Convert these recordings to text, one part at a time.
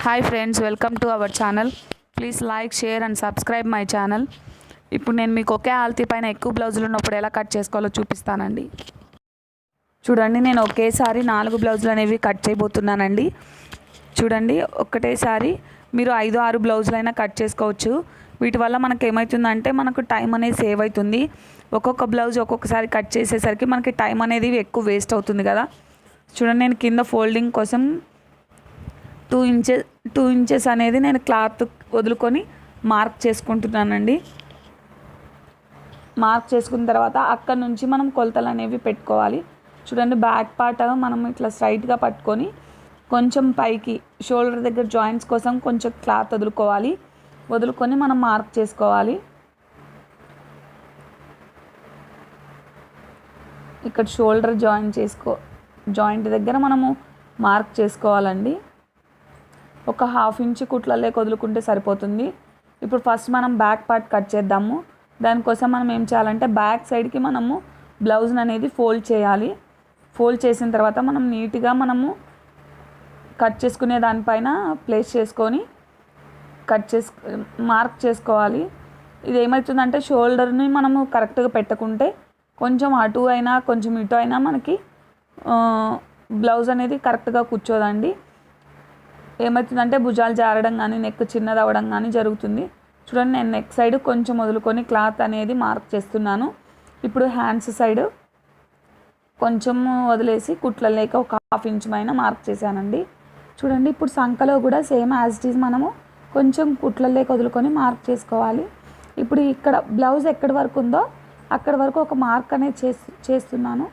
Hi friends, welcome to our channel. Please like, share and subscribe my channel. ఇప్పుడు నేను మీకు ఒకే ఆల్తీ పైన ఎక్కువ బ్లౌజులు ఉన్నప్పుడు ఎలా కట్ చేసుకోవాలో చూపిస్తానండి. చూడండి, నేను ఒకేసారి 4 బ్లౌజులు అనేవి కట్ చేయబోతున్నానండి. చూడండి, ఒక్కటేసారి మీరు 5-6 బ్లౌజులైనా కట్ చేసుకోవచ్చు. వీటి వల్ల మనకు ఏమవుతుందంటే మనకు టైం అనేది సేవ్ అవుతుంది. ఒక్కొక్క బ్లౌజ్ ఒక్కొక్కసారి కట్ చేసేసరికి మనకి టైం అనేది ఎక్కువ వేస్ట్ అవుతుంది కదా. చూడండి, నేను కింద ఫోల్డింగ్ కోసం 2 ఇంచెస్ అనేది నేను క్లాత్ వదులుకొని మార్క్ చేసుకుంటున్నానండి. మార్క్ చేసుకున్న తర్వాత అక్కడ నుంచి మనం కొలతలు అనేవి పెట్టుకోవాలి. చూడండి, బ్యాక్ పార్ట్ మనం ఇట్లా స్ట్రైట్గా పట్టుకొని కొంచెం పైకి షోల్డర్ దగ్గర జాయింట్స్ కోసం కొంచెం క్లాత్ వదులుకొని మనం మార్క్ చేసుకోవాలి. ఇక్కడ షోల్డర్ జాయింట్ దగ్గర మనము మార్క్ చేసుకోవాలండి. ఒక 1/2 ఇంచ్ కుట్లలే వదులుకుంటే సరిపోతుంది. ఇప్పుడు ఫస్ట్ మనం బ్యాక్ పార్ట్ కట్ చేద్దాము. దానికోసం మనం ఏం చేయాలంటే బ్యాక్ సైడ్కి మనము బ్లౌజ్ని అనేది ఫోల్డ్ చేయాలి. ఫోల్డ్ చేసిన తర్వాత మనం నీట్గా మనము కట్ చేసుకునే దానిపైన ప్లేస్ చేసుకొని మార్క్ చేసుకోవాలి. ఇది ఏమవుతుందంటే షోల్డర్ని మనము కరెక్ట్గా పెట్టుకుంటే కొంచెం అటు అయినా కొంచెం ఇటు అయినా మనకి బ్లౌజ్ అనేది కరెక్ట్గా కూర్చోదండి. ఏమవుతుందంటే భుజాలు జారడం కానీ నెక్ చిన్నది అవ్వడం కానీ జరుగుతుంది. చూడండి, నేను నెక్ సైడ్ కొంచెం వదులుకొని క్లాత్ అనేది మార్క్ చేస్తున్నాను. ఇప్పుడు హ్యాండ్స్ సైడ్ కొంచెం వదిలేసి కుట్ల లేక ఒక 1/2 ఇంచ్ పైన మార్క్ చేశానండి. చూడండి, ఇప్పుడు సంకలో కూడా సేమ్ యాజ్ ఇట్ ఈజ్ మనము కొంచెం కుట్ల లేక వదులుకొని మార్క్ చేసుకోవాలి. ఇప్పుడు ఇక్కడ బ్లౌజ్ ఎక్కడి వరకు ఉందో అక్కడి వరకు ఒక మార్క్ అనేది చేస్తున్నాను.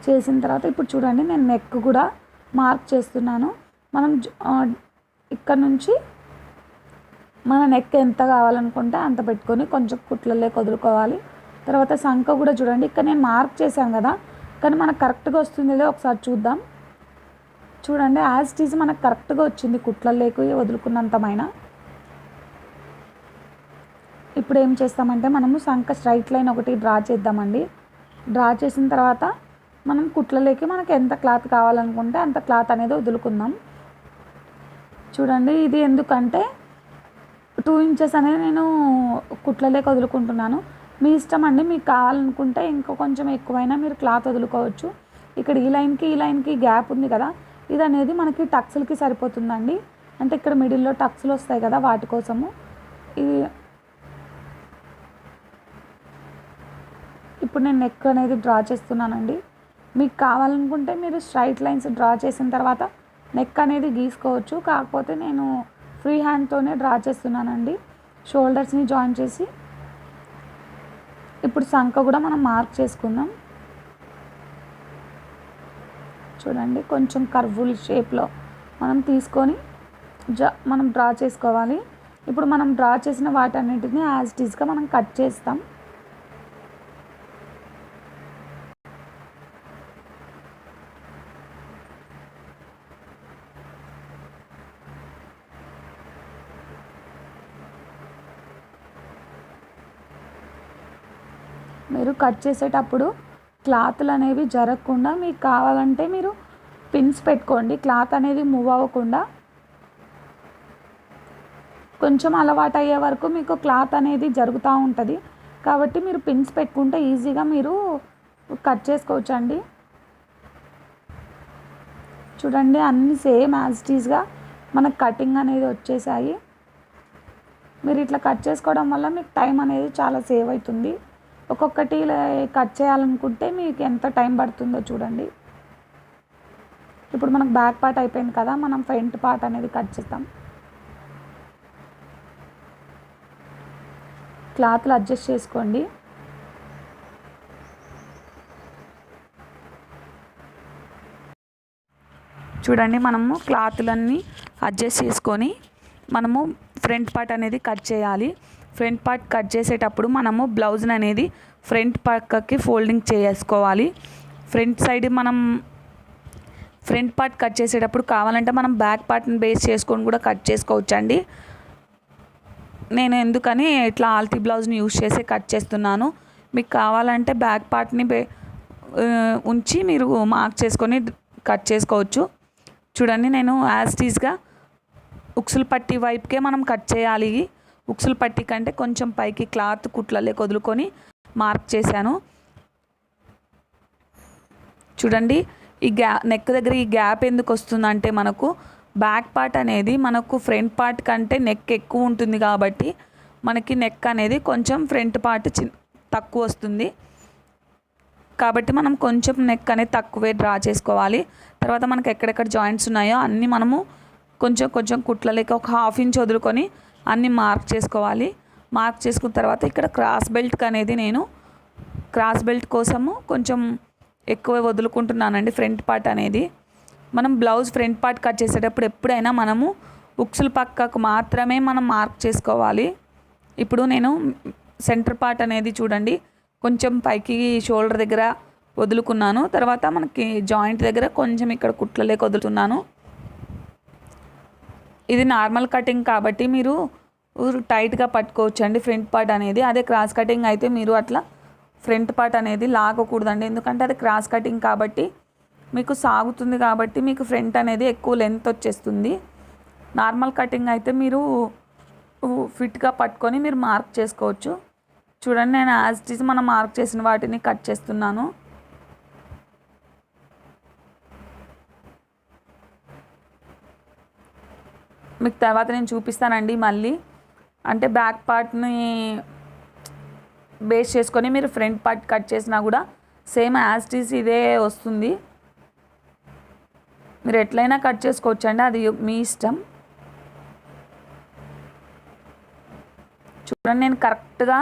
చేసిన తర్వాత ఇప్పుడు చూడండి, నేను నెక్ కూడా మార్క్ చేస్తున్నాను. మనం ఇక్కడ నుంచి మన నెక్ ఎంత కావాలనుకుంటే అంత పెట్టుకొని కొంచెం కుట్లలే వదులుకోవాలి. తర్వాత సంఖ కూడా చూడండి, ఇక్కడ నేను మార్క్ చేశాను కదా, కానీ మనకు కరెక్ట్గా వస్తుంది లేదో ఒకసారి చూద్దాం. చూడండి, యాజ్ ఇట్ ఈజ్ మనకు కరెక్ట్గా వచ్చింది కుట్లలేకు వదులుకున్నంతమైన. ఇప్పుడు ఏం చేస్తామంటే మనము సంఖ స్ట్రైట్ లైన్ ఒకటి డ్రా చేద్దామండి. డ్రా చేసిన తర్వాత మనం కుట్లలేకి మనకు ఎంత క్లాత్ కావాలనుకుంటే అంత క్లాత్ అనేది వదులుకుందాం. చూడండి, ఇది ఎందుకంటే 2 ఇంచెస్ అనేది నేను కుట్లలేక వదులుకుంటున్నాను. మీ ఇష్టం అండి, మీకు కావాలనుకుంటే ఇంకా కొంచెం ఎక్కువైనా మీరు క్లాత్ వదులుకోవచ్చు. ఇక్కడ ఈ లైన్కి గ్యాప్ ఉంది కదా, ఇది అనేది మనకి టక్స్లకి సరిపోతుందండి. అంటే ఇక్కడ మిడిల్లో టక్స్లు వస్తాయి కదా, వాటి కోసము ఇది. ఇప్పుడు నేను నెక్ అనేది డ్రా చేస్తున్నానండి. మీకు కావాలనుకుంటే మీరు స్ట్రైట్ లైన్స్ డ్రా చేసిన తర్వాత నెక్ అనేది గీసుకోవచ్చు. కాకపోతే నేను ఫ్రీ హ్యాండ్తోనే డ్రా చేస్తున్నానండి, షోల్డర్స్ని జాయిన్ చేసి. ఇప్పుడు సంఖ కూడా మనం మార్క్ చేసుకుందాం. చూడండి, కొంచెం కర్వుల్ షేప్లో మనం తీసుకొని మనం డ్రా చేసుకోవాలి. ఇప్పుడు మనం డ్రా చేసిన వాటన్నిటిని యాజ్ ఇట్ ఈజ్గా మనం కట్ చేస్తాం. మీరు కట్ చేసేటప్పుడు క్లాత్లు అనేవి జరగకుండా మీకు కావాలంటే మీరు పిన్స్ పెట్టుకోండి. క్లాత్ అనేది మూవ్ అవ్వకుండా కొంచెం అలవాటు అయ్యే వరకు మీకు క్లాత్ అనేది జరుగుతూ ఉంటుంది. కాబట్టి మీరు పిన్స్ పెట్టుకుంటే ఈజీగా మీరు కట్ చేసుకోవచ్చండి. చూడండి, అన్నీ సేమ్ యాజ్ ఇట్ ఈజ్గా మనకు కటింగ్ అనేది వచ్చేసాయి. మీరు ఇట్లా కట్ చేసుకోవడం వల్ల మీకు టైం అనేది చాలా సేవ్ అవుతుంది. ఒక్కొక్కటి కట్ చేయాలనుకుంటే మీకు ఎంత టైం పడుతుందో చూడండి. ఇప్పుడు మనకు బ్యాక్ పార్ట్ అయిపోయింది కదా, మనం ఫ్రంట్ పార్ట్ అనేది కట్ చేస్తాం. క్లాత్లు అడ్జస్ట్ చేసుకోండి. చూడండి, మనము క్లాత్లన్నీ అడ్జస్ట్ చేసుకొని మనము ఫ్రంట్ పార్ట్ అనేది కట్ చేయాలి. ఫ్రంట్ పార్ట్ కట్ చేసేటప్పుడు మనము బ్లౌజ్ని అనేది ఫ్రంట్ పక్కకి ఫోల్డింగ్ చేసుకోవాలి. ఫ్రంట్ సైడ్ మనం ఫ్రంట్ పార్ట్ కట్ చేసేటప్పుడు కావాలంటే మనం బ్యాక్ పార్ట్ని బేస్ చేసుకొని కూడా కట్ చేసుకోవచ్చండి. నేను ఎందుకని ఇట్లా ఆల్తీ బ్లౌజ్ని యూజ్ చేసి కట్ చేస్తున్నాను. మీకు కావాలంటే బ్యాక్ పార్ట్ని ఉంచి మీరు మార్క్ చేసుకొని కట్ చేసుకోవచ్చు. చూడండి, నేను యాజ్ ఇట్ ఈజ్గా ఉక్సులు పట్టి వైపుకే మనం కట్ చేయాలి. ఉక్సులు పట్టి కంటే కొంచెం పైకి క్లాత్ కుట్లలే వదులుకొని మార్క్ చేశాను. చూడండి ఈ నెక్ దగ్గర ఈ గ్యాప్ ఎందుకు వస్తుందంటే మనకు బ్యాక్ పార్ట్ అనేది మనకు ఫ్రంట్ పార్ట్ కంటే నెక్ ఎక్కువ ఉంటుంది కాబట్టి మనకి నెక్ అనేది కొంచెం ఫ్రంట్ పార్ట్ తక్కువ వస్తుంది. కాబట్టి మనం కొంచెం నెక్ అనేది తక్కువే డ్రా చేసుకోవాలి. తర్వాత మనకు ఎక్కడెక్కడ జాయింట్స్ ఉన్నాయో అన్నీ మనము కొంచెం కొంచెం కుట్లలేక ఒక 1/2 ఇంచ్ వదులుకొని అన్నీ మార్క్ చేసుకోవాలి. మార్క్ చేసుకున్న తర్వాత ఇక్కడ క్రాస్ బెల్ట్కి అనేది నేను క్రాస్ బెల్ట్ కోసము కొంచెం ఎక్కువ వదులుకుంటున్నానండి ఫ్రంట్ పార్ట్ అనేది. మనం బ్లౌజ్ ఫ్రంట్ పార్ట్ కట్ చేసేటప్పుడు ఎప్పుడైనా మనము ఉక్సుల పక్కకు మాత్రమే మనం మార్క్ చేసుకోవాలి. ఇప్పుడు నేను సెంటర్ పార్ట్ అనేది చూడండి కొంచెం పైకి షోల్డర్ దగ్గర వదులుకున్నాను. తర్వాత మనకి జాయింట్ దగ్గర కొంచెం ఇక్కడ కుట్లలేక వదులుతున్నాను. ఇది నార్మల్ కటింగ్ కాబట్టి మీరు టైట్గా పట్టుకోవచ్చు అండి ఫ్రంట్ పార్ట్ అనేది. అదే క్రాస్ కటింగ్ అయితే మీరు అట్లా ఫ్రంట్ పార్ట్ అనేది లాగకూడదండి. ఎందుకంటే అది క్రాస్ కటింగ్ కాబట్టి మీకు సాగుతుంది కాబట్టి మీకు ఫ్రంట్ అనేది ఎక్కువ లెంత్ వచ్చేస్తుంది. నార్మల్ కటింగ్ అయితే మీరు ఫిట్గా పట్టుకొని మీరు మార్క్ చేసుకోవచ్చు. చూడండి నేను యాజ్ ఇట్ ఈజ్ మనం మార్క్ చేసిన వాటిని కట్ చేస్తున్నాను. మీకు తర్వాత నేను చూపిస్తానండి మళ్ళీ. అంటే బ్యాక్ పార్ట్ని బేస్ చేసుకొని మీరు ఫ్రంట్ పార్ట్ కట్ చేసినా కూడా సేమ్ యాజ్ ఇట్ ఈజ్ ఇదే వస్తుంది. మీరు ఎట్లయినా కట్ చేసుకోవచ్చు అండి, అది మీ ఇష్టం. చూడండి నేను కరెక్ట్గా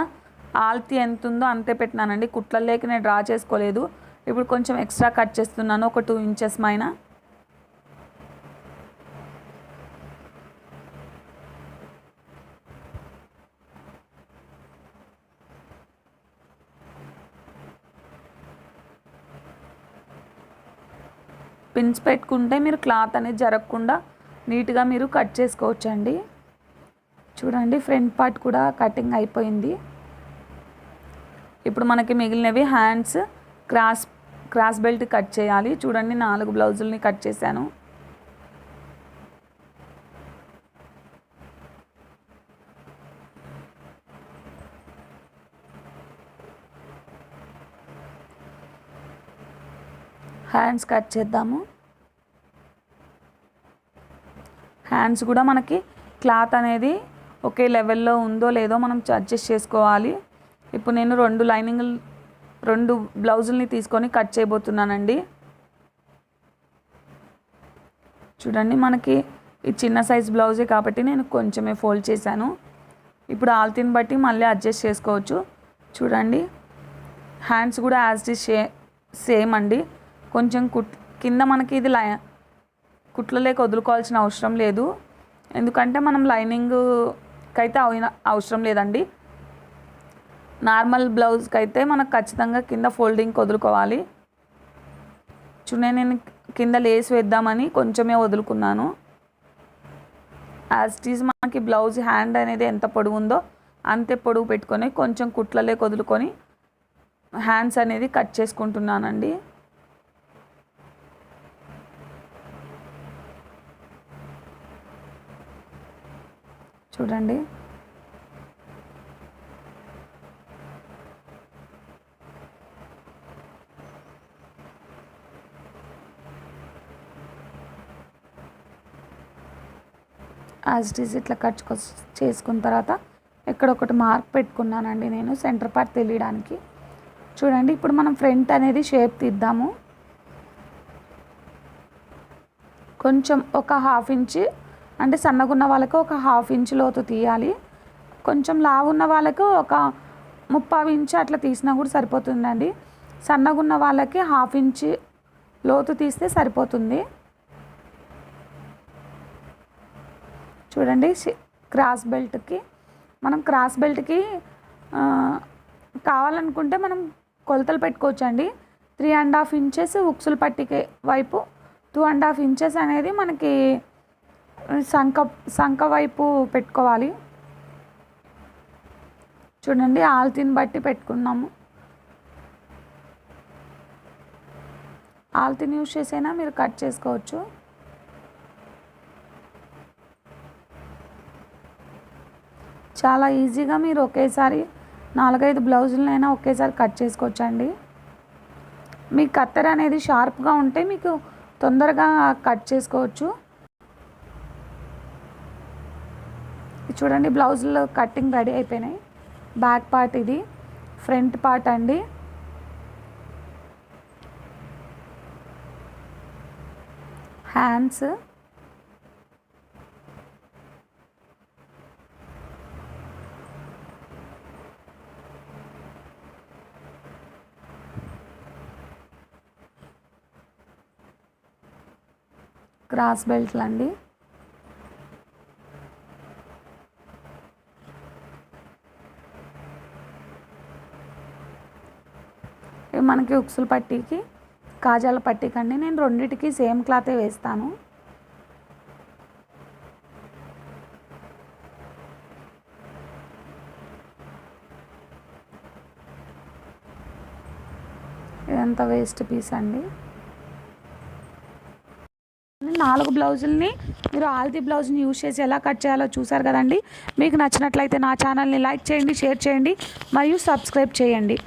ఆల్తి ఎంత ఉందో అంతే పెట్టినానండి. కుట్లలేక నేను డ్రా చేసుకోలేదు. ఇప్పుడు కొంచెం ఎక్స్ట్రా కట్ చేస్తున్నాను ఒక 2 ఇంచెస్ పైన. పిన్స్ పెట్టుకుంటే మీరు క్లాత్ అనేది జరగకుండా నీట్గా మీరు కట్ చేసుకోవచ్చండి. చూడండి ఫ్రంట్ పార్ట్ కూడా కటింగ్ అయిపోయింది. ఇప్పుడు మనకి మిగిలినవి హ్యాండ్స్ క్రాస్ బెల్ట్ కట్ చేయాలి. చూడండి 4 బ్లౌజుల్ని కట్ చేశాను. హ్యాండ్స్ కట్ చేద్దాము. హ్యాండ్స్ కూడా మనకి క్లాత్ అనేది ఒకే లెవెల్లో ఉందో లేదో మనం అడ్జస్ట్ చేసుకోవాలి. ఇప్పుడు నేను 2 బ్లౌజుల్ని తీసుకొని కట్ చేయబోతున్నానండి. చూడండి మనకి ఈ చిన్న సైజ్ బ్లౌజే కాబట్టి నేను కొంచెమే ఫోల్డ్ చేశాను. ఇప్పుడు ఆల్తిని బట్టి మళ్ళీ అడ్జస్ట్ చేసుకోవచ్చు. చూడండి హ్యాండ్స్ కూడా యాజ్ ఇట్ ఈజ్ సేమ్ అండి. కొంచెం కింద మనకి ఇది కుట్లలేక వదులుకోవాల్సిన అవసరం లేదు. ఎందుకంటే మనం లైనింగ్కి అయితే అవసరం లేదండి. నార్మల్ బ్లౌజ్కి అయితే మనకు ఖచ్చితంగా కింద ఫోల్డింగ్కి వదులుకోవాలి. చూడండి నేను కింద లేస్ వేద్దామని కొంచెమే వదులుకున్నాను. యాజ్ ఇట్ ఈజ్ మనకి బ్లౌజ్ హ్యాండ్ అనేది ఎంత పొడవు ఉందో అంతే పొడవు పెట్టుకొని కొంచెం కుట్లలేక వదులుకొని హ్యాండ్స్ అనేది కట్ చేసుకుంటున్నానండి. చూడండి యాజ్ ఇట్ ఈజ్ ఇట్లా కట్ చేసుకున్న తర్వాత ఇక్కడ ఒకటి మార్క్ పెట్టుకున్నానండి నేను సెంటర్ పార్ట్ తెలియడానికి. చూడండి ఇప్పుడు మనం ఫ్రంట్ అనేది షేప్ తీద్దాము. కొంచెం ఒక 1/2 ఇంచ్ అంటే సన్నగున్న వాళ్ళకు ఒక 1/2 ఇంచ్ లోతు తీయాలి. కొంచెం లావున్న వాళ్ళకు ఒక 3/4 ఇంచ్ అట్లా తీసినా కూడా సరిపోతుందండి. సన్నగున్న వాళ్ళకి 1/2 ఇంచ్ లోతు తీస్తే సరిపోతుంది. చూడండి క్రాస్ బెల్ట్కి కావాలనుకుంటే మనం కొలతలు పెట్టుకోవచ్చు అండి. 3.5 ఇంచెస్ ఉక్సుల పట్టికి వైపు, 2.5 ఇంచెస్ అనేది మనకి సంక వైపు పెట్టుకోవాలి. చూడండి ఆల్తిని బట్టి పెట్టుకున్నాము. ఆల్తిని యూజ్ చేసైనా మీరు కట్ చేసుకోవచ్చు. చాలా ఈజీగా మీరు ఒకేసారి 4-5 బ్లౌజులనైనా ఒకేసారి కట్ చేసుకోవచ్చండి. మీ కత్తెర అనేది షార్ప్గా ఉంటే మీకు తొందరగా కట్ చేసుకోవచ్చు. చూడండి బ్లౌజులు కటింగ్ రెడీ అయిపోయినాయి. బ్యాక్ పార్ట్ ఇది, ఫ్రంట్ పార్ట్ అండి. హ్యాండ్స్, క్రాస్ బెల్ట్లు అండి. మనకి ఉక్సుల పట్టీకి, కాజాల పట్టీకి అండి నేను రెండిటికి సేమ్ క్లాతే వేస్తాను. ఇదంతా వేస్ట్ పీస్ అండి. 4 బ్లౌజుల్ని మీరు ఆల్తీ బ్లౌజ్ని యూజ్ చేసి ఎలా కట్ చేయాలో చూసారు కదండి. మీకు నచ్చినట్లయితే నా ఛానల్ని లైక్ చేయండి, షేర్ చేయండి మరియు సబ్స్క్రైబ్ చేయండి.